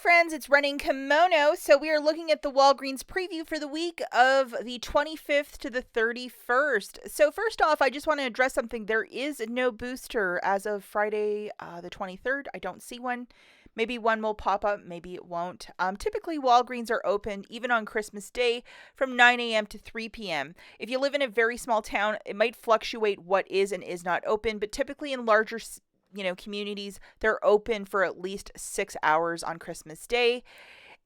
friends, it's Running Kimono. So we are looking at the Walgreens preview for the week of the 25th to the 31st. So first off, I just want to address something. There is no booster as of Friday the 23rd. I don't see one. Maybe one will pop up, maybe it won't. Typically, Walgreens are open even on Christmas Day from 9 a.m. to 3 p.m. If you live in a very small town, it might fluctuate what is and is not open, but typically in larger communities, they're open for at least 6 hours on Christmas Day.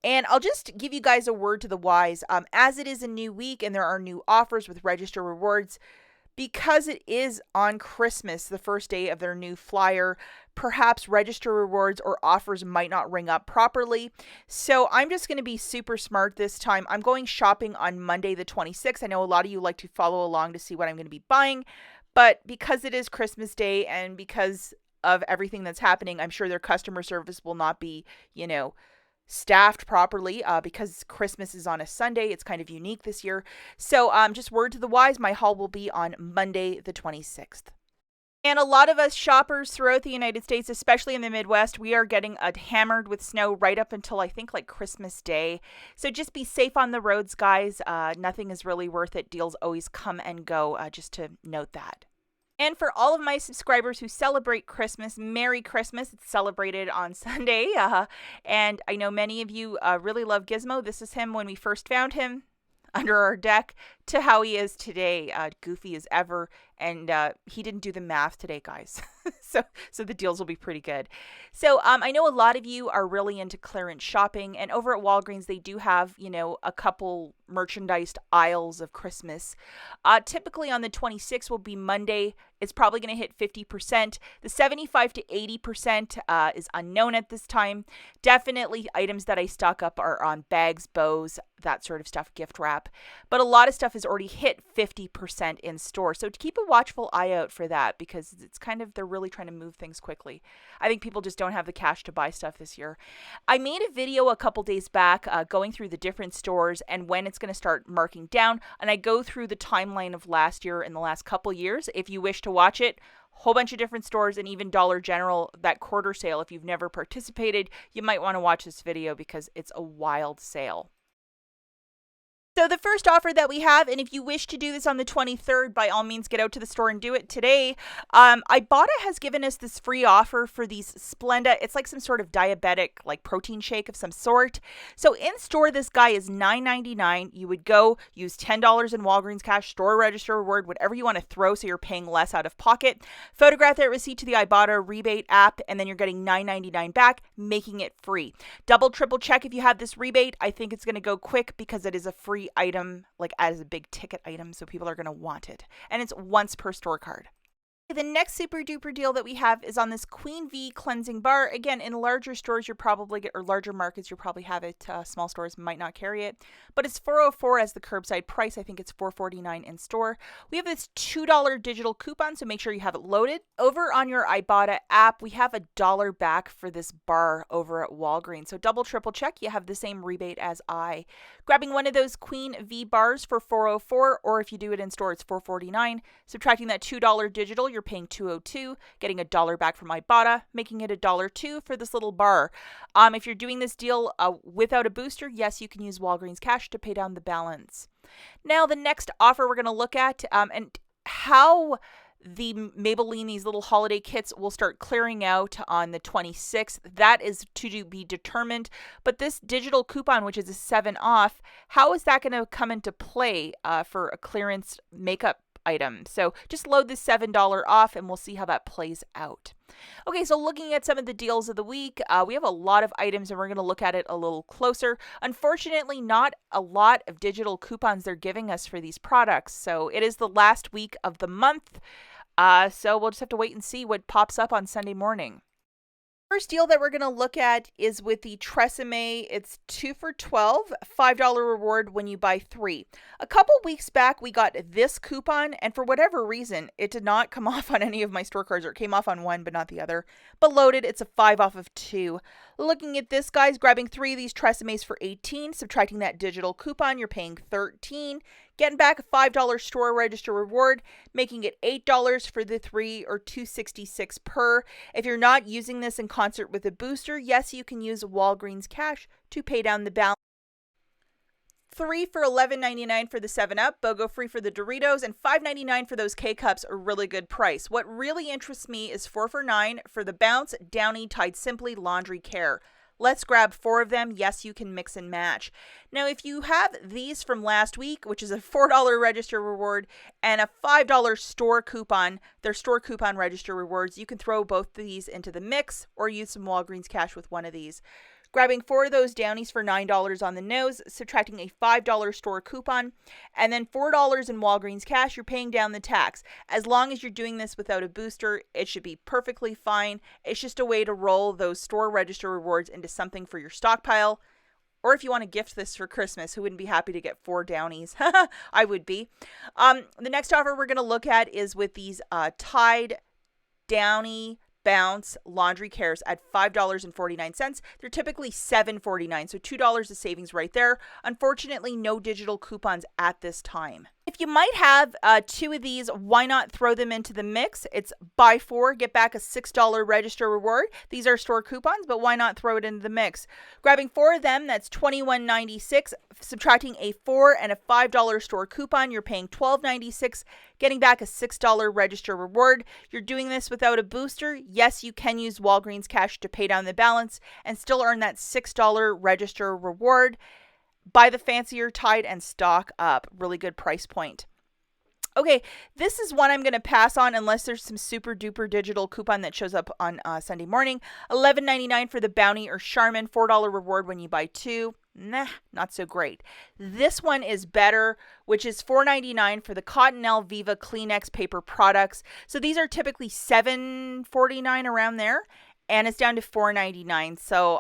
And I'll just give you guys a word to the wise. As it is a new week and there are new offers with Register Rewards, because it is on Christmas, the first day of their new flyer, perhaps Register Rewards or offers might not ring up properly. So I'm just going to be super smart this time. I'm going shopping on Monday the 26th. I know a lot of you like to follow along to see what I'm going to be buying. But because it is Christmas Day and because of everything that's happening, I'm sure their customer service will not be, staffed properly because Christmas is on a Sunday. It's kind of unique this year. So just word to the wise, my haul will be on Monday the 26th. And a lot of us shoppers throughout the United States, especially in the Midwest, we are getting hammered with snow right up until I think like Christmas Day. So just be safe on the roads, guys. Nothing is really worth it. Deals always come and go, just to note that. And for all of my subscribers who celebrate Christmas, Merry Christmas. It's celebrated on Sunday. And I know many of you really love Gizmo. This is him when we first found him under our deck to how he is today, goofy as ever. And he didn't do the math today, guys. So the deals will be pretty good. So I know a lot of you are really into clearance shopping. And over at Walgreens, they do have, a couple merchandised aisles of Christmas. Typically on the 26th will be Monday. It's probably going to hit 50%. The 75 to 80% is unknown at this time. Definitely items that I stock up are on bags, bows, that sort of stuff, gift wrap. But a lot of stuff has already hit 50% in store. So to keep a watchful eye out for that, because it's kind of, they're really trying to move things quickly. I think people just don't have the cash to buy stuff this year. I made a video a couple days back going through the different stores and when it's going to start marking down. And I go through the timeline of last year and the last couple years. If you wish to watch it, whole bunch of different stores and even Dollar General, that quarter sale. If you've never participated, you might want to watch this video because it's a wild sale. So the first offer that we have, and if you wish to do this on the 23rd, by all means get out to the store and do it today. IBOTTA has given us this free offer for these SPLENDA. It's like some sort of diabetic like protein shake of some sort. So in store, this guy is $9.99. You would go use $10 in Walgreens cash, store register reward, whatever you want to throw so you're paying less out of pocket. Photograph that receipt to the IBOTTA rebate app, and then you're getting $9.99 back, making it free. Double, triple check if you have this rebate. I think it's going to go quick because it is a free item, like as a big ticket item, so people are going to want it. And it's once per store card. The next super duper deal that we have is on this Queen V cleansing bar. Again, in larger stores, or larger markets, you probably have it. Small stores might not carry it, but it's $4.04 as the curbside price. I think it's $4.49 in store. We have this $2 digital coupon, so make sure you have it loaded. Over on your IBOTTA app, we have $1 back for this bar over at Walgreens. So double, triple check. You have the same rebate as I. Grabbing one of those Queen V bars for $4.04, or if you do it in store, it's $4.49. Subtracting that $2 digital, you're paying $2.02, getting $1 back from IBOTTA, making it $1.02 for this little bar. If you're doing this deal without a booster, yes, you can use Walgreens cash to pay down the balance. Now, the next offer we're going to look at, and how the Maybelline, these little holiday kits, will start clearing out on the 26th. That is to be determined. But this digital coupon, which is a 7 off, how is that going to come into play for a clearance makeup item? So just load this $7 off and we'll see how that plays out. Okay, so looking at some of the deals of the week, we have a lot of items and we're going to look at it a little closer. Unfortunately, not a lot of digital coupons they're giving us for these products. So it is the last week of the month. So we'll just have to wait and see what pops up on Sunday morning. First deal that we're going to look at is with the Tresemme. It's 2 for $12, $5 reward when you buy 3. A couple weeks back, we got this coupon, and for whatever reason, it did not come off on any of my store cards, or it came off on one, but not the other. But loaded, it's a 5 off of 2. Looking at this, guys, grabbing 3 of these Tresemes for 18, subtracting that digital coupon, you're paying 13. Getting back a $5 store register reward, making it $8 for the 3 or $2.66 per. If you're not using this in concert with a booster, yes, you can use Walgreens cash to pay down the balance. 3 for $11.99 for the 7-Up, BOGO free for the Doritos, and $5.99 for those K-Cups, a really good price. What really interests me is 4 for $9 for the Bounce, Downy, Tide Simply, Laundry Care. Let's grab 4 of them. Yes, you can mix and match. Now, if you have these from last week, which is a $4 register reward and a $5 store coupon, their store coupon register rewards, you can throw both of these into the mix or use some Walgreens cash with one of these. Grabbing 4 of those Downies for $9 on the nose, subtracting a $5 store coupon, and then $4 in Walgreens cash, you're paying down the tax. As long as you're doing this without a booster, it should be perfectly fine. It's just a way to roll those store register rewards into something for your stockpile. Or if you want to gift this for Christmas, who wouldn't be happy to get 4 Downies? I would be. The next offer we're going to look at is with these Tide Downy Bounce Laundry Cares at $5.49. They're typically $7.49, so $2 of savings right there. Unfortunately, no digital coupons at this time. If you might have 2 of these, why not throw them into the mix? It's buy 4, get back a $6 register reward. These are store coupons, but why not throw it into the mix? Grabbing 4 of them, that's $21.96. Subtracting a $4 and a $5 store coupon, you're paying $12.96, getting back a $6 register reward. You're doing this without a booster. Yes, you can use Walgreens cash to pay down the balance and still earn that $6 register reward. Buy the fancier Tide and stock up. Really good price point. Okay, this is one I'm going to pass on unless there's some super duper digital coupon that shows up on Sunday morning. $11.99 for the Bounty or Charmin, $4 reward when you buy 2. Nah, not so great. This one is better, which is $4.99 for the Cottonelle Viva Kleenex paper products. So these are typically $7.49 around there, and it's down to $4.99. So,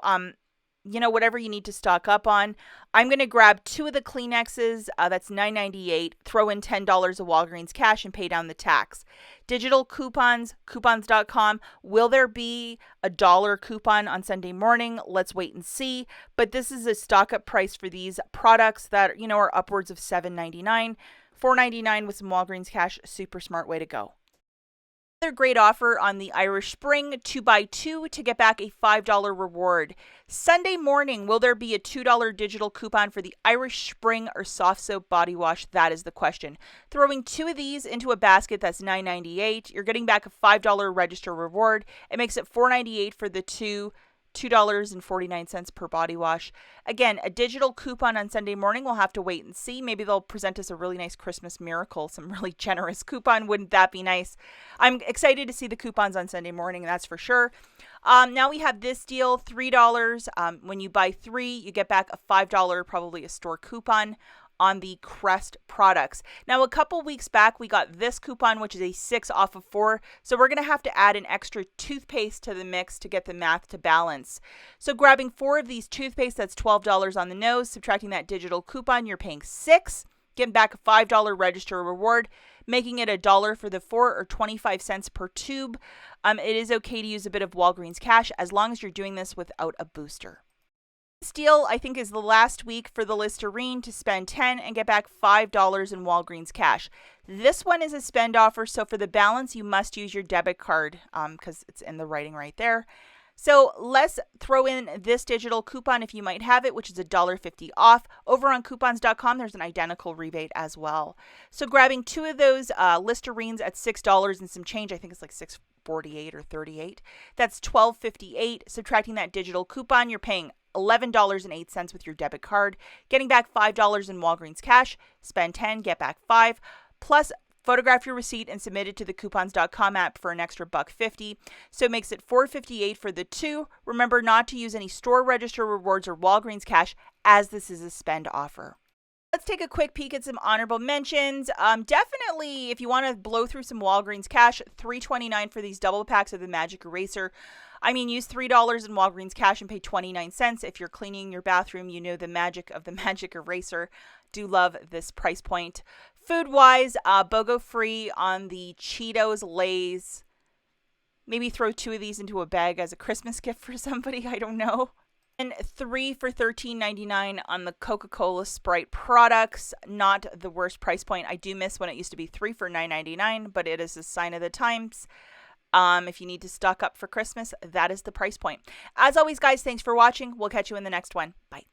whatever you need to stock up on. I'm going to grab 2 of the Kleenexes. That's $9.98. Throw in $10 of Walgreens cash and pay down the tax. Digital coupons, coupons.com. Will there be a $1 coupon on Sunday morning? Let's wait and see. But this is a stock up price for these products that, are upwards of $7.99. $4.99 with some Walgreens cash. Super smart way to go. Another great offer on the Irish Spring 2x2 to get back a $5 reward. Sunday morning, will there be a $2 digital coupon for the Irish Spring or soft soap body wash? That is the question. Throwing 2 of these into a basket, that's $9.98. You're getting back a $5 register reward. It makes it $4.98 for the $2.49 per body wash. Again, a digital coupon on Sunday morning. We'll have to wait and see. Maybe they'll present us a really nice Christmas miracle, some really generous coupon. Wouldn't that be nice? I'm excited to see the coupons on Sunday morning, that's for sure. Now we have this deal, $3. When you buy 3, you get back a $5, probably a store coupon on the Crest products. Now, a couple weeks back, we got this coupon, which is a 6 off of 4. So we're going to have to add an extra toothpaste to the mix to get the math to balance. So grabbing 4 of these toothpaste, that's $12 on the nose. Subtracting that digital coupon, you're paying $6. Getting back a $5 register reward, making it $1 for the 4 or 25 cents per tube. It is okay to use a bit of Walgreens cash as long as you're doing this without a booster. This deal, I think, is the last week for the Listerine to spend $10 and get back $5 in Walgreens cash. This one is a spend offer, so for the balance, you must use your debit card because it's in the writing right there. So let's throw in this digital coupon if you might have it, which is $1.50 off. Over on coupons.com, there's an identical rebate as well. So grabbing 2 of those Listerines at $6 and some change, I think it's like $6.48 or $38. That's $12.58. Subtracting that digital coupon, you're paying $11.08 with your debit card, getting back $5 in Walgreens cash. Spend $10, get back $5, plus photograph your receipt and submit it to the coupons.com app for an extra $1.50. So it makes it $4.58 for the 2. Remember not to use any store register rewards or Walgreens cash, as this is a spend offer. Let's take a quick peek at some honorable mentions. Definitely, if you want to blow through some Walgreens cash, $3.29 for these double packs of the Magic Eraser. I mean, use $3 in Walgreens cash and pay 29 cents. If you're cleaning your bathroom, you know the magic of the Magic Eraser. Do love this price point. Food-wise, BOGO free on the Cheetos, Lay's, Maybe throw 2 of these into a bag as a Christmas gift for somebody. I don't know. And 3 for $13.99 on the Coca-Cola Sprite products. Not the worst price point. I do miss when it used to be 3 for $9.99, but it is a sign of the times. If you need to stock up for Christmas, that is the price point. As always, guys, thanks for watching. We'll catch you in the next one. Bye.